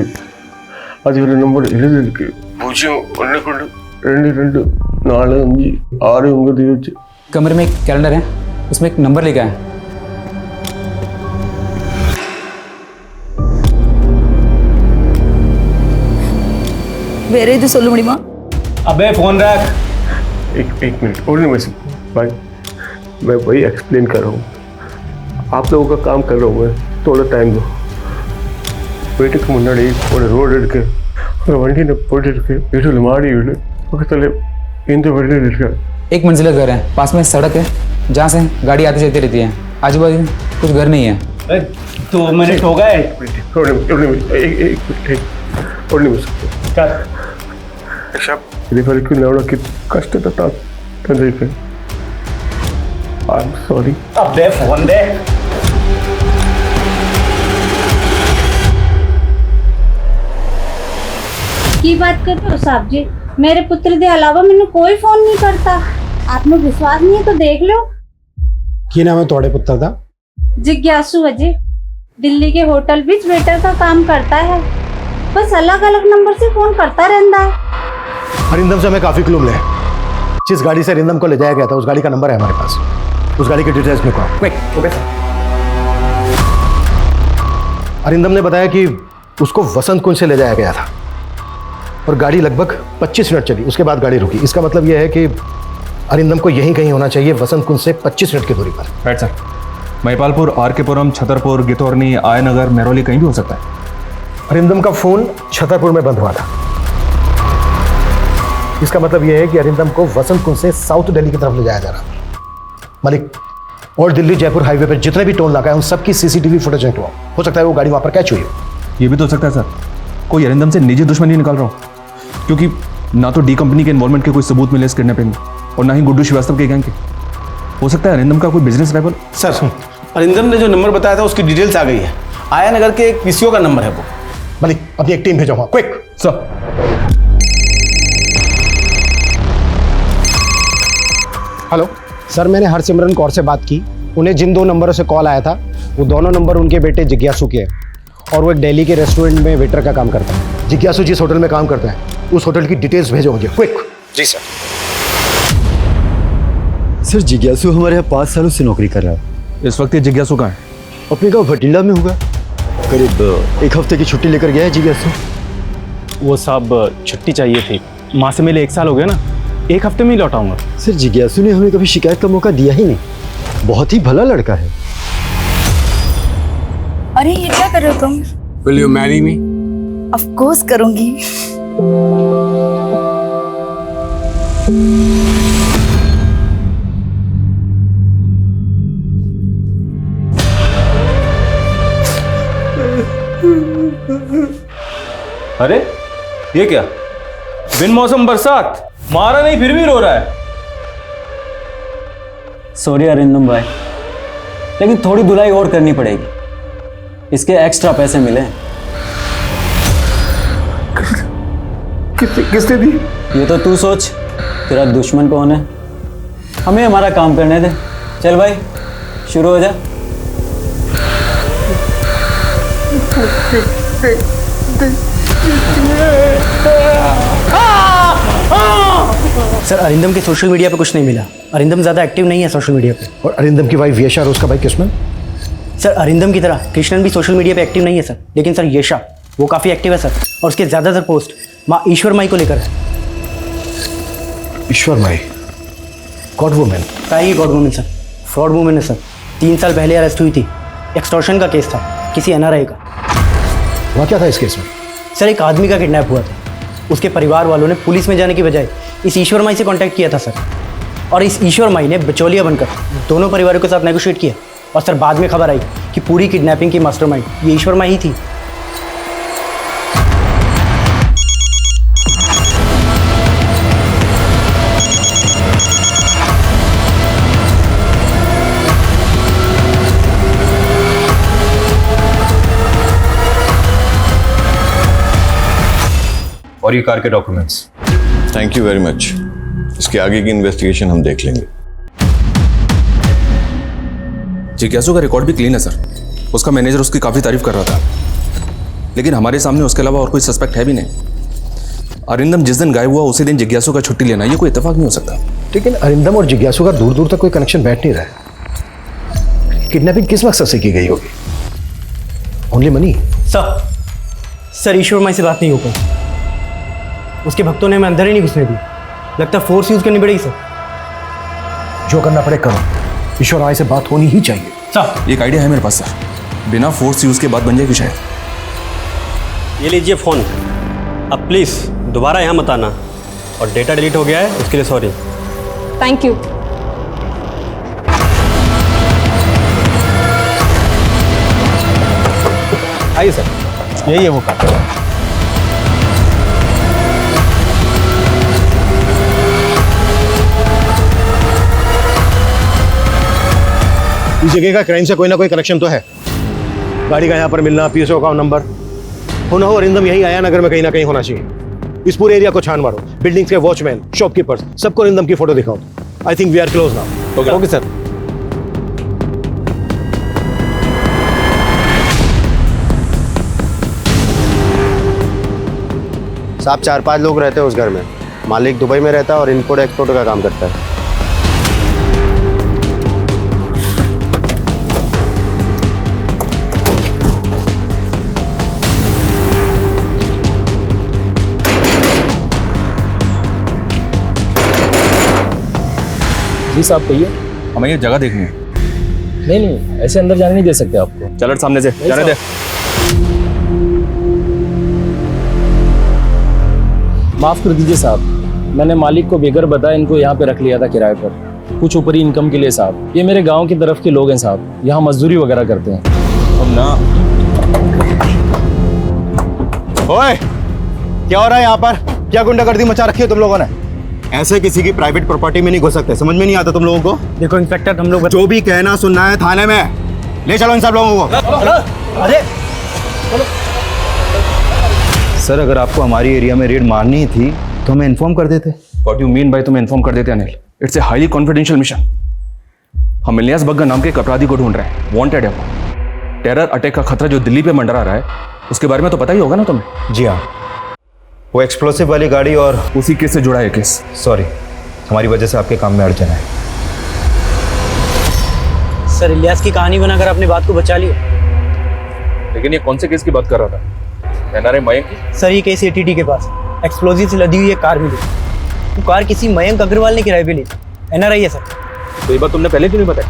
அது ஒரு நம்பர் எழுதி இருக்கு, 01122456 कमरे में एक कैलेंडर है, उसमें एक नंबर लिखा है। வேற எது சொல்ல முடியுமா? अबे फोन रख। एक मिनट और नहीं भाई, मैं वही एक्सप्लेन कर रहा हूँ। आप लोगों का काम कर रहा हूँ मैं, थोड़ा टाइम दो। வீட்டுக்கு முன்னாடி ஒரு ரோடு இருக்கு, ஒரு வண்டியில் போயிட்டு இருக்கு, வீட்டில் மாடி வீடு பக்கத்தில் இந்த வண்டியில் இருக்கு। एक मंजिला घर है, पास में सड़क है जहाँ से गाड़ी आती जाती रहती है। आजू बाजू कुछ घर नहीं है। 2 मिनट हो गए। ఇది వరకు నవ్వడానికి కష్టత తండ్రికి ఐఎమ్ సారీ। अबे फोन दे। की बात करते हो साहब जी? मेरे पुत्र के अलावा मैंने कोई फोन नहीं करता। आपने विश्वास नहीं है तो देख लो। की नाम है थोड़े पुत्र का? जिज्ञासु अजय, दिल्ली के होटल बीच वेटर का काम करता है, बस अलग अलग नंबर से फोन करता रहता है। अरिंदम से हमें काफी क्लू मिले। जिस गाड़ी से अरिंदम को ले जाया गया था उस गाड़ी का नंबर है हमारे पास, उस गाड़ी के डिटेल्स में कहो। अरिंदम ने बताया कि उसको वसंत कुंज से ले जाया गया था और गाड़ी लगभग 25 मिनट चली, उसके बाद गाड़ी रुकी। इसका मतलब यह है कि अरिंदम को यहीं कहीं होना चाहिए, वसंत कुंज से 25 मिनट की दूरी पर। Right sir. महिपालपुर, आरकेपुरम, छतरपुर, गितौरनी, आयनगर, मेहरौली कहीं भी हो सकता है। अरिंदम का फोन छतरपुर में बंद हुआ था। इसका मतलब यह है कि अरिंदम को वसंत कुंज से साउथ दिल्ली की तरफ ले जाया जा रहा था। मलिक, और दिल्ली जयपुर हाईवे पर जितने भी टोल नाका है उन सबकी सीसीटीवी फुटेज हुआ। हो सकता है वो गाड़ी वहां पर कैच हुई हो। ये भी तो हो सकता है सर, कोई अरिंदम से निजी दुश्मनी निकाल रहा हो, क्योंकि ना तो डी कंपनी के इन्वॉल्वमेंट के कोई सबूत मिले इस किडनैपिंग में और ना ही गुड्डू श्रीवास्तव के गैंग के। हो सकता है अरिंदम का कोई बिजनेस राइवल। सर, अरिंदम ने जो नंबर बताया था उसकी डिटेल्स आ गई है। आया नगर के एक पीसीओ का नंबर है वो। मलिक, अपनी एक टीम भेजो वहां, क्विक। सर। हेलो सर, मैंने हरसिमरन कौर से बात की। उन्हें जिन 2 नंबरों से कॉल आया था वो दोनों नंबर उनके बेटे जिज्ञासु के हैं और वो एक दिल्ली के रेस्टोरेंट में वेटर का काम करता है। जिज्ञासु जिस होटल में काम करता है उस होटल की डिटेल्स भेजो मुझे, क्विक। जी सर। सर, जिज्ञासु हमारे यहाँ 5 सालों से नौकरी कर रहा है। इस वक्त ये जिज्ञासु कहाँ है? अपने गाँव भटिंडा में होगा। करीब 1 हफ्ते की छुट्टी लेकर गया है जिज्ञासु। वो साहब छुट्टी चाहिए थी, माँ से मिले 1 साल हो गया ना, 1 हफ्ते में ही लौटाऊंगा। सर, जिज्ञासु ने हमें कभी शिकायत का मौका दिया ही नहीं, बहुत ही भला लड़का है। अरे ये क्या कर रहे हो तुम? Will you marry me? Of course करूंगी। अरे ये क्या, बिन मौसम बरसात, मारा नहीं फिर भी रो रहा है। सॉरी अरिंदम भाई, लेकिन थोड़ी धुलाई और करनी पड़ेगी, इसके एक्स्ट्रा पैसे मिले। किसने दी? ये तो तू सोच, तेरा दुश्मन कौन है। हमें हमारा काम करने दे। चल भाई शुरू हो जा। सर, अरिंदम के सोशल मीडिया पे कुछ नहीं मिला। अरिंदम ज़्यादा एक्टिव नहीं है सोशल मीडिया पे। और अरिंदम की वाइफ यशा और उसका भाई कृष्णन? सर, अरिंदम की तरह कृष्णन भी सोशल मीडिया पे एक्टिव नहीं है सर, लेकिन सर यशा वो काफ़ी एक्टिव है सर, और उसके ज़्यादातर पोस्ट माँ ईश्वर माई को लेकर है। ईश्वर माई गॉड वुमेन? ही god women sir, fraud women है सर। 3 साल पहले अरेस्ट हुई थी, एक्सटॉर्शन का केस था किसी एनआरआई का। वहाँ क्या था इस केस में? सर, एक आदमी का किडनैप हुआ था। उसके परिवार वालों ने पुलिस में जाने की बजाय इस ईश्वर माई से कांटेक्ट किया था सर, और इस ईश्वर माई ने बिचौलिया बनकर दोनों परिवारों के साथ नेगोशिएट किया। और सर, बाद में खबर आई कि पूरी किडनैपिंग की मास्टरमाइंड ये ईश्वर माई ही थी। और ये कार के documents. Thank you very much. इसके आगे की इन्वेस्टिगेशन हम देख लेंगे। जिज्ञासु का रिकॉर्ड भी क्लीन है सर, उसका मैनेजर उसकी काफ़ी तारीफ कर रहा था, लेकिन हमारे सामने उसके अलावा और कोई सस्पेक्ट है भी नहीं। अरिंदम जिस दिन गायब हुआ उसी दिन जिज्ञासु का छुट्टी लेना, ये कोई इत्तेफाक नहीं हो सकता। लेकिन अरिंदम और जिज्ञासु का दूर दूर तक कोई कनेक्शन बैठ नहीं रहा है। किडनैपिंग किस मकसद से की गई होगी? Only money? सर ईश्वर माई से बात नहीं हो पाई। उसके भक्तों ने हमें अंदर ही नहीं घुसने दी। लगता है फोर्स यूज करनी पड़ेगी सर। जो करना पड़े करो, ईश्वर माई से बात होनी ही चाहिए। सर, एक आइडिया है मेरे पास सर, बिना फोर्स यूज के बात बन जाएगी शायद। ये लीजिए फ़ोन, अब प्लीज़ दोबारा यहाँ मत आना, और डेटा डिलीट हो गया है उसके लिए सॉरी। Thank you. आइए सर, यही है वो कार। इस जगह का क्राइम से कोई ना कोई कनेक्शन तो है। गाड़ी का यहाँ पर मिलना, पीएसओ का नंबर, हो ना हो अरिंदम यही आया नगर में कहीं ना कहीं होना चाहिए। इस पूरे एरिया को छान मारो, बिल्डिंग्स के वॉचमैन, शॉपकीपर्स, सबको अरिंदम की फोटो दिखाओ। I think we are close now. Okay sir. साहब 4-5 लोग रहते हैं उस घर में। मालिक दुबई में रहता है और इम्पोर्ट एक्सपोर्ट का काम करता है। जी साहब कहिए। हमें ये जगह देखनी है। नहीं नहीं, ऐसे अंदर जाने नहीं दे सकते आपको। चल सामने से जाने दे। माफ कर दीजिए साहब, मैंने मालिक को बेगर बताया इनको यहाँ पे रख लिया था किराए पर, कुछ ऊपरी इनकम के लिए साहब। ये मेरे गांव की तरफ के लोग हैं साहब, यहाँ मजदूरी वगैरह करते हैं। अब ना ओए, क्या हो रहा है यहाँ पर? क्या गुंडागर्दी मचा रखी है तुम लोगों ने? ऐसे किसी की प्राइवेट प्रॉपर्टी में नहीं घुस सकते, समझ में नहीं आता तुम लोगों को? देखो इंस्पेक्टर, हम लोग जो भी कहना सुनना है थाने में ले चलो इन सब लोगों को। अरे सर, अगर आपको हमारी एरिया में रेड मारनी ही थी तो हमें इन्फॉर्म कर देते। व्हाट यू मीन भाई तुम्हें इन्फॉर्म कर देते Anil? It's a highly confidential mission. हम इलियास बग्गा नाम के एक अपराधी को ढूंढ रहे हैं, वांटेड है वो। टेरर अटैक का खतरा जो दिल्ली पे मंडरा रहा है, उसके बारे में तो पता ही होगा ना तुम्हें? जी हाँ, वो एक्सप्लोसिव वाली गाड़ी और उसी केस से जुड़ा है केस। सॉरी, हमारी वजह से आपके काम में अड़चन है। सर, इलियास की कहानी बनाकर आपने बात को बचा लिया। लेकिन ये कौन से केस की बात कर रहा था? एनआरआई मयंक की? सर, ये केस एटीटी के पास एक्सप्लोजिव से लदी हुई एक कार मिली। वो कार किसी मयंक अग्रवाल ने किराए पे ली। एनआरआई है सर। तो ये बात तुमने पहले क्यों नहीं बताया?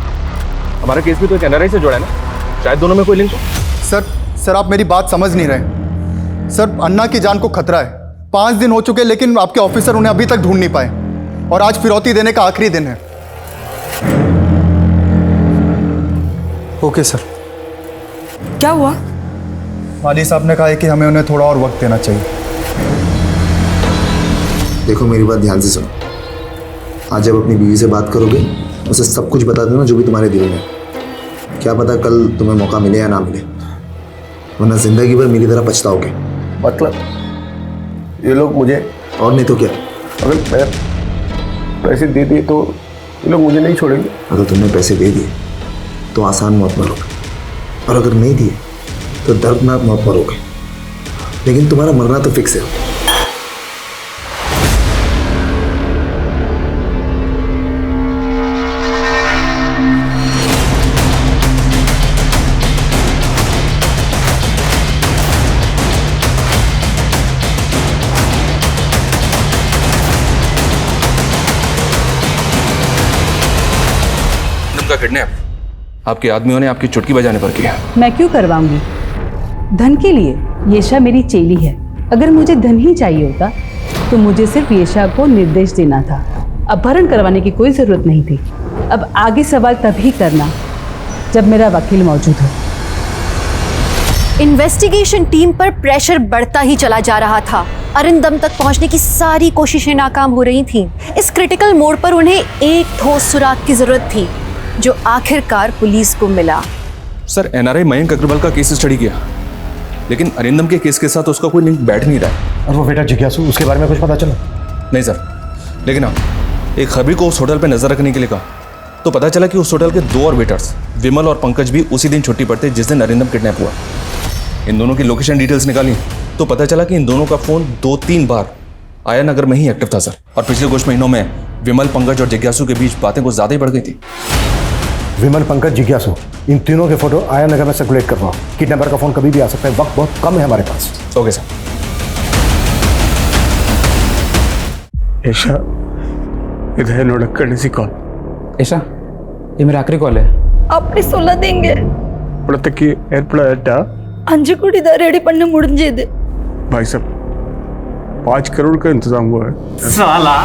हमारा केस भी तो एक एनआरआई से जुड़ा है ना, शायद दोनों में कोई लिंक हो। सर आप मेरी बात समझ नहीं रहे। सर, अन्ना की जान को खतरा है। 5 दिन हो चुके लेकिन आपके ऑफिसर उन्हें अभी तक ढूंढ नहीं पाए, और आज फिरौती देने का आखिरी दिन है। Okay sir. क्या हुआ? वाली साहब ने कहा है कि हमें उन्हें थोड़ा और वक्त देना चाहिए। देखो, मेरी बात ध्यान से सुनो। आज जब अपनी बीवी से बात करोगे, उसे सब कुछ बता देना जो भी तुम्हारे दिल में। क्या पता कल तुम्हें मौका मिले या ना मिले, वरना जिंदगी भर मेरी तरह पछताओगे। मतलब ये लोग मुझे, और नहीं तो क्या, अगर मैं पैसे दे दिए तो ये लोग मुझे नहीं छोड़ेंगे। अगर तुमने पैसे दे दिए तो आसान मौत मरोगे, और अगर नहीं दिए तो दर्दनाक मौत मरोगे। लेकिन तुम्हारा मरना तो फिक्स है। का किडनैप आपके आदमियों ने आपकी चुटकी बजाने पर किया। मैं क्यों करवाऊंगी? धन के लिए? येशा मेरी चेली है। अगर मुझे धन ही चाहिए होता तो मुझे सिर्फ येशा को निर्देश देना था, अपहरण करवाने की कोई जरूरत नहीं थी। अब आगे सवाल तभी करना जब मेरा वकील मौजूद हो। इन्वेस्टिगेशन टीम पर प्रेशर बढ़ता ही चला जा रहा था। अरिंदम तक पहुंचने की सारी कोशिशें नाकाम हो रही थीं। इस क्रिटिकल मोड़ पर उन्हें एक ठोस सुराग की जरूरत थी, जो आखिरकार पुलिस को मिला। सर, एनआरआई मयंक अग्रवाल का केस स्टडी किया, लेकिन अरिंदम के केस के साथ उसका कोई लिंक बैठ नहीं रहा है। और वो बेटा जिज्ञासु, उसके बारे में कुछ पता चला? नहीं सर, लेकिन हाँ, एक खबरी को उस होटल पर नजर रखने के लिए कहा तो पता चला कि उस होटल के 2 और वेटर्स विमल और पंकज भी उसी दिन छुट्टी पर थे जिस दिन अरिंदम किडनैप हुआ। इन दोनों की लोकेशन डिटेल्स निकाली तो पता चला कि इन दोनों का फोन 2-3 बार आया नगर में ही एक्टिव था सर। और पिछले कुछ महीनों में विमल, पंकज और जिज्ञासु के बीच बातें कुछ ज्यादा ही बढ़ गई थी। विमल, पंकज, जिज्ञासु, इन तीनों के फोटो आया नगर में सर्कुलेट करवाओ। किडनैपर का फोन कभी भी आ सकता है, वक्त बहुत कम है हमारे पास। Okay sir. ऐशा, इधर है नोट करने कॉल। ऐशा, ये मेरा आखिरी कॉल है। अपने 16 देंगे ಇಪ್ಪತ್ತಕ್ಕೆ ಏರ್ಪಡ अंजू कुड़ी रेडी पन्ने मुड़े दे। भाई साहब 5 करोड़ का इंतजाम हुआ है। साला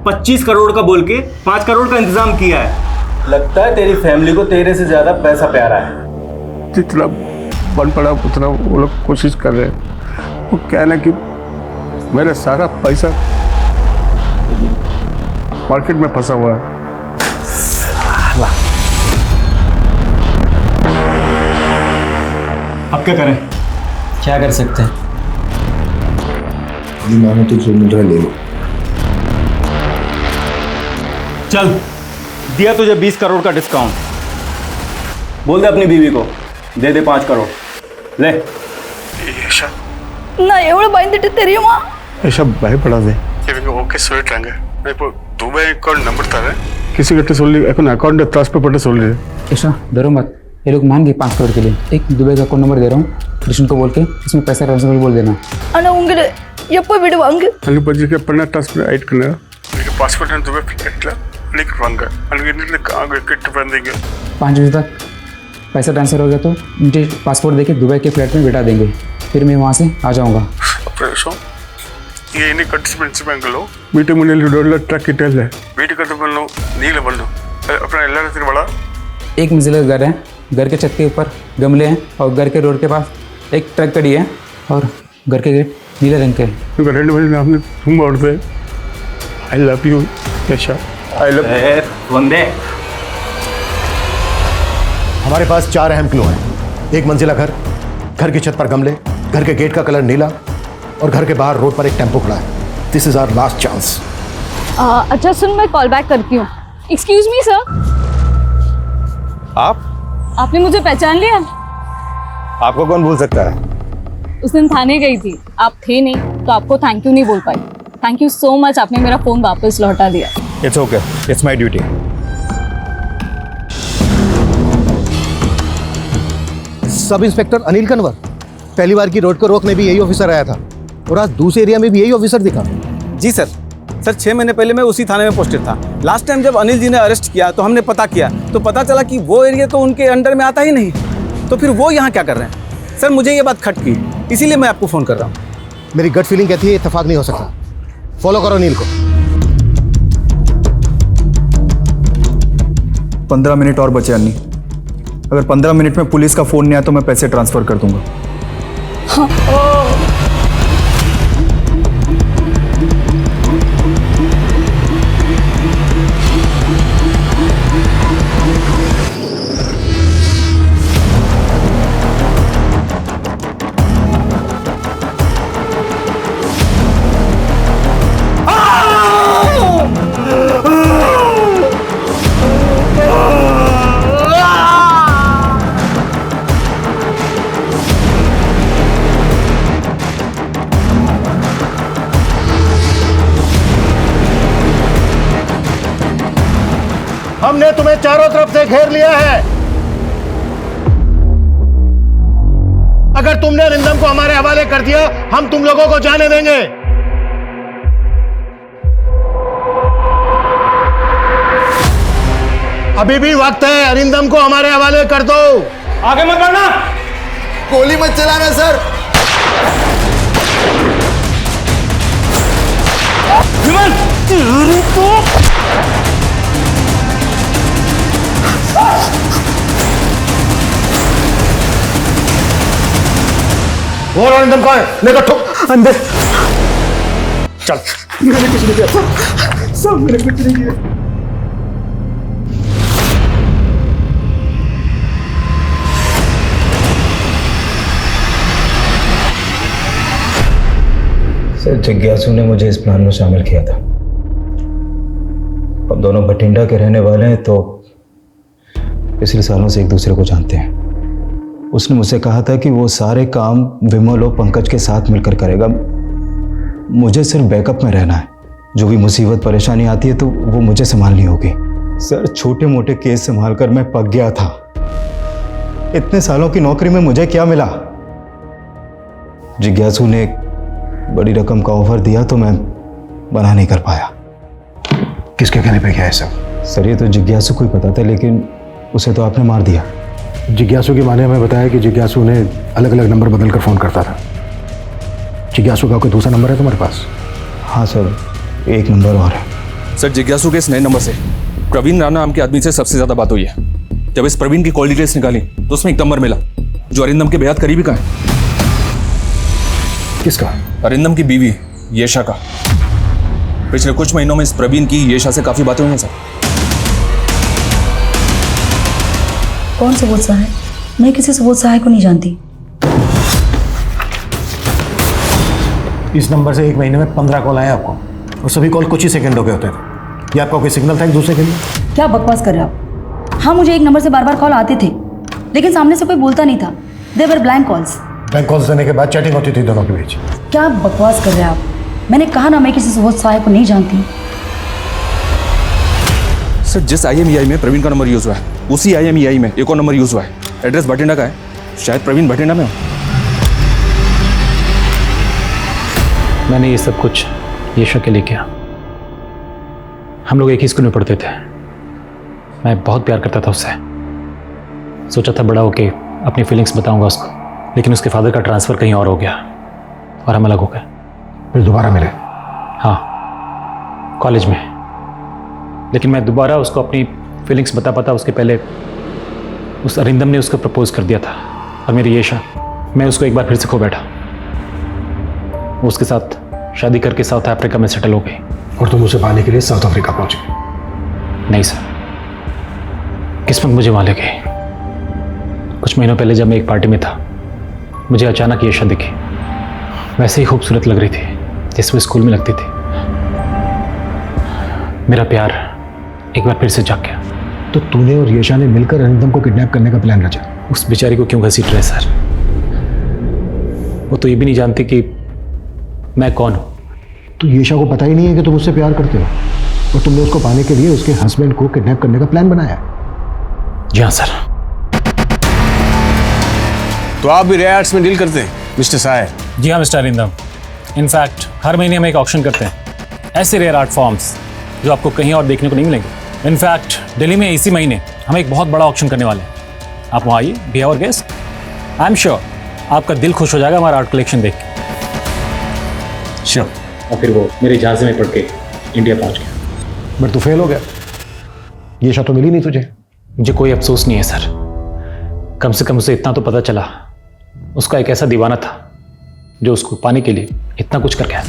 25 करोड़ का बोल के 5 करोड़ का इंतजाम किया है। लगता है तेरी फैमिली को तेरे से ज्यादा पैसा प्यारा है। जितना बन पड़ा उतना वो लोग कोशिश कर रहे हैं। वो क्या है ना कि मेरा सारा पैसा मार्केट में फंसा हुआ है। अब क्या करें? क्या कर सकते हैं? मानो तो जो मिल रहा है ले लो। चल, दिया तुझे 20 करोड़ का डिस्काउंट। बोल दे अपनी बीवी को दे दे 5 करोड़। ले। ना एवढं बांधिட்டு தெரியுமா? ऐसा பயப்படாத. இவங்க ஓகே சொல்லிட்டாங்க. நான் இப்போ துபாய் அக்கவுண்ட் நம்பர் தரேன். किसी கிட்ட சொல்லி এখন அக்கவுண்ட் ट्रांसफर பண்ண சொல்லு। ऐशा, डरो मत, ये लोग मान गए 5 करोड़ के लिए। एक दुबई का अकाउंट नंबर दे रहा हूँ, कृष्ण को बोल के इसमें पैसा ट्रांसफर बोल देना। ஆனா உங்களுக்கு எப்போ விடுவாங்க? அங்க பட்ஜெட் பண்ண ट्रांसफर ஆயிட்டு எனக்கு பாஸ்போர்ட் நான் துபாய் ஃபிளைட்ல नहीं कर पाऊंगा। अनगिनत ने कहा कितने पैसे देंगे? 5 बजे तक पैसा ट्रांसफ़र हो गया तो मुझे पासपोर्ट देके दुबई के फ्लैट में बिठा देंगे, फिर मैं वहाँ से आ जाऊँगा। ये नहीं कट्स बैंगलो मीटे मुने डॉलर ट्रक की टेल है वीट कर तो बोलो नीले बोलो अपना एलआर से बड़ा एक मंजिला घर है, घर के छत के ऊपर गमले हैं और घर के रोड के पास एक ट्रक खड़ी है और घर के गेट नीले रंग के हैं। तो करंट वाले नाम ने तुम और से आई लव यू यशा आई लव वंदे। हमारे पास 4 अहम क्लू हैं। एक मंजिला घर, घर की छत पर गमले, घर के गेट का कलर नीला और घर के बाहर रोड पर एक टेम्पो खड़ा है। This is our last chance. अच्छा सुन, मैं कॉल बैक करती हूँ। एक्सक्यूज मी सर, आपने मुझे पहचान लिया? आपको कौन भूल सकता है? उस दिन थाने गई थी, आप थे नहीं तो आपको थैंक यू नहीं बोल पाई। थैंक यू सो मच, आपने मेरा फ़ोन वापस लौटा दिया। It's okay, it's my duty. Sub inspector Anil Kanwar, पहली बार की रोड को रोकने भी यही ऑफिसर आया था और आज दूसरे एरिया में भी यही ऑफिसर दिखा। जी सर। सर 6 महीने पहले मैं उसी थाने में पोस्टेड था। लास्ट टाइम जब अनिल जी ने अरेस्ट किया तो हमने पता किया तो पता चला कि वो एरिया तो उनके अंडर में आता ही नहीं, तो फिर वो यहाँ क्या कर रहे हैं? सर मुझे ये बात खटकी, इसीलिए मैं आपको फ़ोन कर रहा हूँ। मेरी गट फीलिंग कहती है इत्तेफाक नहीं हो सकता। फॉलो करो अनिल को। 15 मिनट और बचे अन्नी। अगर 15 मिनट में पुलिस का फोन नहीं आया तो मैं पैसे ट्रांसफर कर दूंगा। हमने तुम्हें चारों तरफ से घेर लिया है। अगर तुमने अरिंदम को हमारे हवाले कर दिया, हम तुम लोगों को जाने देंगे। अभी भी वक्त है, अरिंदम को हमारे हवाले कर दो। आगे मत बढ़ना। गोली मत चलाना सर। वो अरिंदम कौन है? लेकर ठोक अंदर। चल। मैंने कुछ नहीं किया सर, मैंने कुछ नहीं किया। सर जिज्ञासु ने मुझे इस प्लान में शामिल किया था। हम दोनों भटिंडा के रहने वाले हैं तो पिछले सालों से एक दूसरे को जानते हैं। उसने मुझसे कहा था कि वो सारे काम विमल और पंकज के साथ मिलकर करेगा। मुझे सिर्फ बैकअप में रहना है। जो भी मुसीबत परेशानी आती है तो वो मुझे संभालनी होगी। सर छोटे मोटे केस संभाल कर मैं पक गया था। इतने सालों की नौकरी में मुझे क्या मिला? जिज्ञासु ने एक बड़ी रकम का ऑफर दिया तो मैं मना नहीं कर पाया। किसके कहने पे क्या है सब? सर ये तो जिज्ञासु को ही पता था, लेकिन उसे तो आपने मार दिया। जिज्ञासु की मां ने हमें बताया कि जिज्ञासु ने अलग अलग नंबर बदल कर फ़ोन करता था। जिज्ञासु का कोई दूसरा नंबर है तुम्हारे पास? हाँ सर, एक नंबर और है। सर जिज्ञासु के इस नए नंबर से प्रवीण राणा नाम के आदमी से सबसे ज़्यादा बात हुई है। जब इस प्रवीण की कॉल डिटेल्स निकाली तो उसमें एक नंबर मिला जो अरिंदम के बेहद करीबी का है। किसका? अरिंदम की बीवी येशा का। पिछले कुछ महीनों में इस प्रवीण की येशा से काफ़ी बातें हुई हैं सर। कौन सुबोध सहाय? मैं किसी सुबोध सहाय को नहीं जानती। इस नंबर से 1 महीने में 15 कॉल आए आपको और सभी कॉल कुछ ही सेकंडों के होते थे। ये आपका कोई सिग्नल था एक दूसरे के लिए? क्या बकवास कर रहे हो आप? हाँ मुझे एक नंबर से बार बार कॉल आते थे लेकिन सामने से कोई बोलता नहीं था। देवर ब्लैंक कॉल्स। ब्लैंक कॉल्स देने के बाद चैटिंग होती थी दोनों के बीच। क्या बकवास कर रहे हैं आप? मैंने कहा ना मैं किसी सुबोध सहाय को नहीं जानती। सर जिस IMEI में प्रवीण का नंबर यूज हुआ है उसी IMEI में एक और नंबर यूज हुआ है। एड्रेस भटिंडा का है। शायद प्रवीण भटिंडा में हो। मैंने ये सब कुछ येशा के लिए किया। हम लोग एक ही स्कूल में पढ़ते थे। मैं बहुत प्यार करता था उससे। सोचा था बड़ा होके अपनी फीलिंग्स बताऊंगा उसको, लेकिन उसके फादर का ट्रांसफ़र कहीं और हो गया और हम अलग हो गए। फिर दोबारा मिले? हाँ, कॉलेज में। लेकिन मैं दोबारा उसको अपनी फीलिंग्स बता पाता उसके पहले उस अरिंदम ने उसको प्रपोज कर दिया था। और मेरी येशा, मैं उसको एक बार फिर से खो बैठा। वो उसके साथ शादी करके साउथ अफ्रीका में सेटल हो गई। और तुम उसे पाने के लिए साउथ अफ्रीका पहुंच गए? नहीं सर, किस्मत मुझे वहाँ ले गई। कुछ महीनों पहले जब मैं एक पार्टी में था, मुझे अचानक येशा दिखी। वैसे ही खूबसूरत लग रही थी जैसे वो स्कूल में लगती थी। मेरा प्यार एक बार फिर से जाग गया। तो तूने और येशा ने मिलकर अरिंदम को किडनैप करने का प्लान रचा? उस बेचारी को क्यों घसीट रहे सर? वो तो ये भी नहीं जानती कि मैं कौन हूं। तो येशा को पता ही नहीं है कि तुम उससे प्यार करते हो और तुमने उसको पाने के लिए उसके हस्बैंड को किडनैप करने का प्लान बनाया? जी हाँ सर। तो आप भी रेयर आर्ट्स में डील करते हैं मिस्टर सायर? जी हाँ मिस्टर अरिंदम। इनफैक्ट हर महीने हम एक ऑक्शन करते हैं, ऐसे रेयर आर्ट फॉर्म्स जो आपको कहीं और देखने को नहीं मिलेंगे। इनफैक्ट दिल्ली में इसी महीने हम एक बहुत बड़ा ऑक्शन करने वाले हैं। आप वहाँ आइए, be our guest. I am sure आपका दिल खुश हो जाएगा हमारा आर्ट कलेक्शन देख के। श्योर। और फिर वो मेरे जहाज़ में पढ़ के इंडिया पहुँच गया। बट तू फेल हो गया। येशा तो मिली नहीं तुझे। मुझे कोई अफसोस नहीं है सर। कम से कम उसे इतना तो पता चला उसका एक ऐसा दीवाना था जो उसको पाने के लिए इतना कुछ कर गया।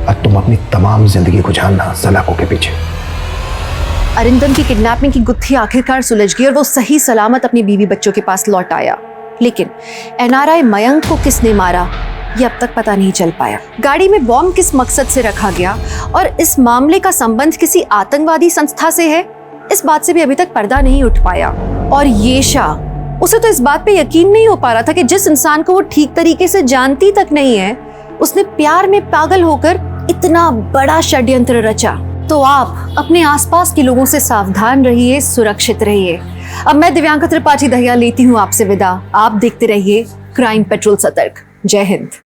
अब तुम अपनी तमाम जिंदगी को जानना सलाखों के पीछे। अरिंदम की किडनैपिंग की गुत्थी आखिरकार सुलझ गई और वो सही सलामत अपनी बीवी बच्चों के पास लौट आया। लेकिन एनआरआई मयंक को किसने मारा ये अब तक पता नहीं चल पाया। गाड़ी में बॉम्ब किस मकसद से रखा गया और इस मामले का संबंध किसी आतंकवादी संस्था से है, इस बात से भी अभी तक पर्दा नहीं उठ पाया। और येशा, उसे तो इस बात पे यकीन नहीं हो पा रहा था कि जिस इंसान को वो ठीक तरीके से जानती तक नहीं है, उसने प्यार में पागल होकर इतना बड़ा षड्यंत्र रचा। तो आप अपने आसपास के लोगों से सावधान रहिए, सुरक्षित रहिए। अब मैं दिव्यांका त्रिपाठी दहिया लेती हूँ आपसे विदा। आप देखते रहिए क्राइम पेट्रोल सतर्क। जय हिंद।